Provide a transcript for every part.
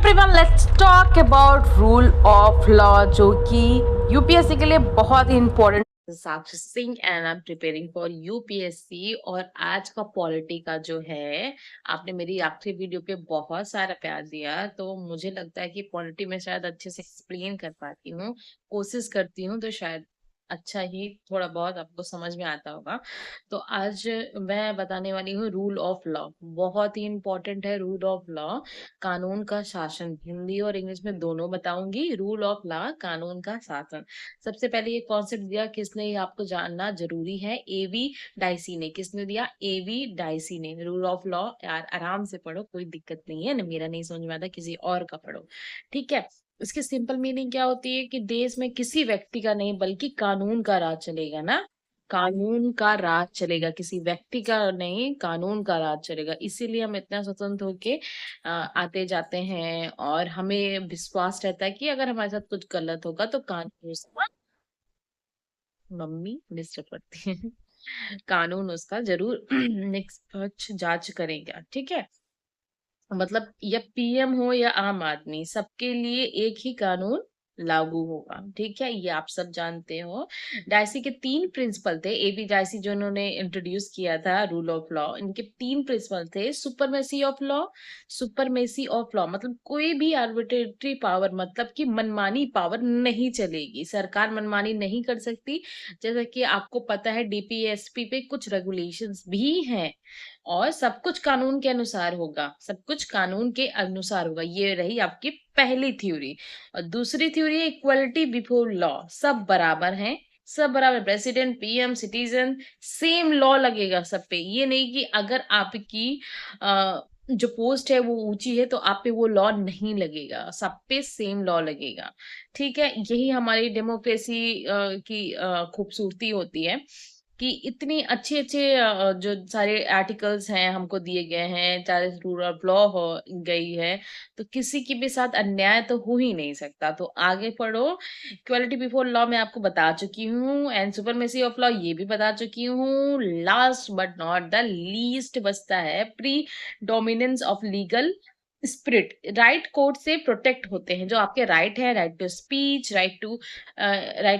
Everyone, let's talk about rule of law जो कि UPSC के लिए बहुत ही important. Sakshi Singh and I am preparing for UPSC. और आज का पॉलिटी का जो है, आपने मेरी आखिरी वीडियो पे बहुत सारा प्यार दिया, तो मुझे लगता है कि पॉलिटी में शायद अच्छे से एक्सप्लेन कर पाती हूँ, कोशिश करती हूँ, तो शायद अच्छा ही थोड़ा बहुत आपको समझ में आता होगा। तो आज मैं बताने वाली हूँ रूल ऑफ लॉ। बहुत ही इंपॉर्टेंट है रूल ऑफ लॉ, कानून का शासन। हिंदी और इंग्लिश में दोनों बताऊंगी। रूल ऑफ लॉ, कानून का शासन। सबसे पहले ये कॉन्सेप्ट दिया किसने, ये आपको जानना जरूरी है। एवी डाइसी ने। किसने दिया? एवी डाइसी ने। रूल ऑफ लॉ यार आराम से पढ़ो, कोई दिक्कत नहीं है ना। मेरा नहीं समझ में आता, किसी और का पढ़ो, ठीक है। इसकी सिंपल मीनिंग क्या होती है कि देश में किसी व्यक्ति का नहीं बल्कि कानून का राज चलेगा ना। कानून का राज चलेगा, किसी व्यक्ति का नहीं, कानून का राज चलेगा। इसीलिए हम इतना स्वतंत्र होके आते जाते हैं, और हमें विश्वास रहता है कि अगर हमारे साथ कुछ गलत होगा तो कानून उसका, मम्मी डिस्टर्ब करती है, कानून उसका जरूर निष्पक्ष जांच करेगा, ठीक है। मतलब या पीएम हो या आम आदमी, सबके लिए एक ही कानून लागू होगा, ठीक है। ये आप सब जानते हो। डाइसी के तीन प्रिंसिपल थे। एबी डाइसी जो इन्होंने इंट्रोड्यूस किया था रूल ऑफ लॉ, इनके तीन प्रिंसिपल थे। Supremacy of law. Supremacy of law मतलब कोई भी आर्बिट्रेटरी पावर, मतलब कि मनमानी पावर नहीं चलेगी, सरकार मनमानी नहीं कर सकती। जैसा कि आपको पता है डीपीएसपी पे कुछ रेगुलेशंस भी हैं, और सब कुछ कानून के अनुसार होगा, सब कुछ कानून के अनुसार होगा। ये रही आपकी पहली थ्योरी। और दूसरी थ्योरी है इक्वलिटी बिफोर लॉ। सब बराबर हैं, सब बराबर, president, PM, citizen, same law लगेगा सब पे। ये नहीं कि अगर आपकी जो पोस्ट है वो ऊंची है तो आप पे वो लॉ नहीं लगेगा, सब पे सेम लॉ लगेगा, ठीक है। यही हमारी डेमोक्रेसी की खूबसूरती होती है कि इतनी अच्छे अच्छे जो सारे आर्टिकल्स हैं हमको दिए गए हैं, चाहे रूल ऑफ लॉ हो गई है, तो किसी के भी साथ अन्याय तो हो ही नहीं सकता। तो आगे पढ़ो। इक्वालिटी बिफोर लॉ मैं आपको बता चुकी हूँ, एंड सुपरमेसी ऑफ लॉ ये भी बता चुकी हूँ। Last but not the least बचता है predominance of legal spirit. Right court से प्रोटेक्ट होते हैं जो आपके राइट है, right to speech, right to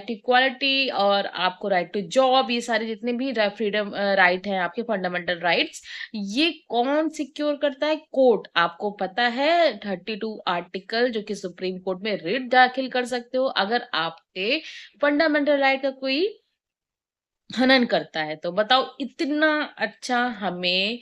equality, और आपको राइट टू जॉब, ये सारे जितने भी फ्रीडम राइट हैं आपके, फंडामेंटल राइट्स, ये कौन सिक्योर करता है? कोर्ट। आपको पता है 32 आर्टिकल जो कि सुप्रीम कोर्ट में रिट दाखिल कर सकते हो अगर आपके फंडामेंटल राइट का कोई हनन करता है। तो बताओ, इतना अच्छा हमें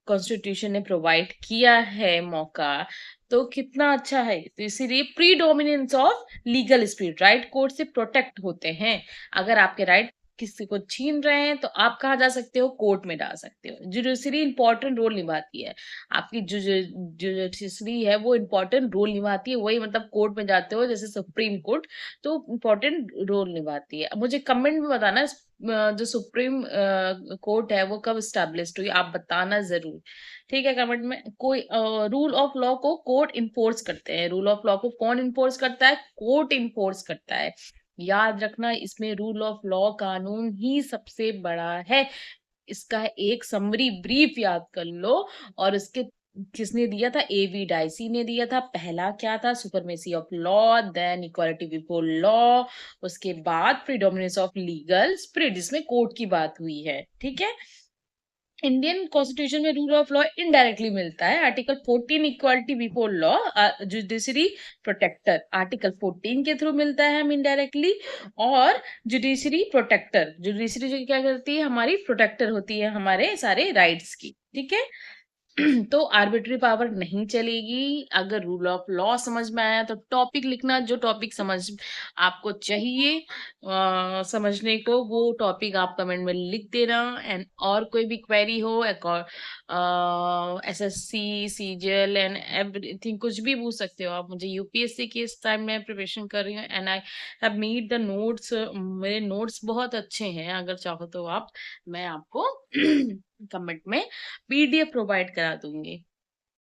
कॉन्स्टिट्यूशन ने प्रोवाइड किया है मौका, तो कितना अच्छा है। तो इसीलिए pre dominance of legal speed, right court से प्रोटेक्ट होते हैं। अगर आपके राइट किसी को छीन रहे हैं तो आप कहाँ जा सकते हो? कोर्ट में जा सकते हो। जुडिशरी इंपॉर्टेंट रोल निभाती है, आपकी जो जुडिशरी है वो इंपॉर्टेंट रोल निभाती है। वही मतलब कोर्ट में जाते हो जैसे सुप्रीम कोर्ट, तो इम्पोर्टेंट रोल निभाती है। अब मुझे कमेंट में बताना जो सुप्रीम कोर्ट है वो कब स्टैब्लिश्ड हुई, आप बताना जरूर, ठीक है, कमेंट में। कोई रूल ऑफ लॉ को कोर्ट इन्फोर्स करते हैं। रूल ऑफ लॉ को कौन इन्फोर्स करता है? कोर्ट इन्फोर्स करता है। याद रखना, इसमें रूल ऑफ लॉ कानून ही सबसे बड़ा है। इसका एक समरी ब्रीफ याद कर लो। और इसके किसने दिया था? एवी डाइसी ने दिया था। पहला क्या था? Supremacy of law, then equality before law, उसके बाद प्रीडोमिनेंस ऑफ लीगल स्पिरिट, जिसमें कोर्ट की बात हुई है, ठीक है। इंडियन कॉन्स्टिट्यूशन में रूल ऑफ लॉ इनडायरेक्टली मिलता है। Article 14 equality before law, judiciary protector, article 14 के थ्रू मिलता है हम इनडायरेक्टली। और जुडिशरी प्रोटेक्टर, जुडिशरी जो क्या करती है? हमारी प्रोटेक्टर होती है हमारे सारे राइट्स की, ठीक है। तो आर्बिट्री पावर नहीं चलेगी। अगर रूल ऑफ लॉ समझ में आया तो टॉपिक लिखना, जो टॉपिक समझ आपको चाहिए समझने को, वो टॉपिक आप कमेंट में लिख देना। एंड और कोई भी क्वेरी हो, एसएससी, सीजीएल एंड एवरीथिंग, कुछ भी पूछ सकते हो आप मुझे। यूपीएससी की इस टाइम मैं प्रिपरेशन कर रही हूँ, and I have meet the notes. मेरे नोट्स बहुत अच्छे हैं, अगर चाहो तो आप, मैं आपको कमेंट में पीडीएफ प्रोवाइड करा दूंगी।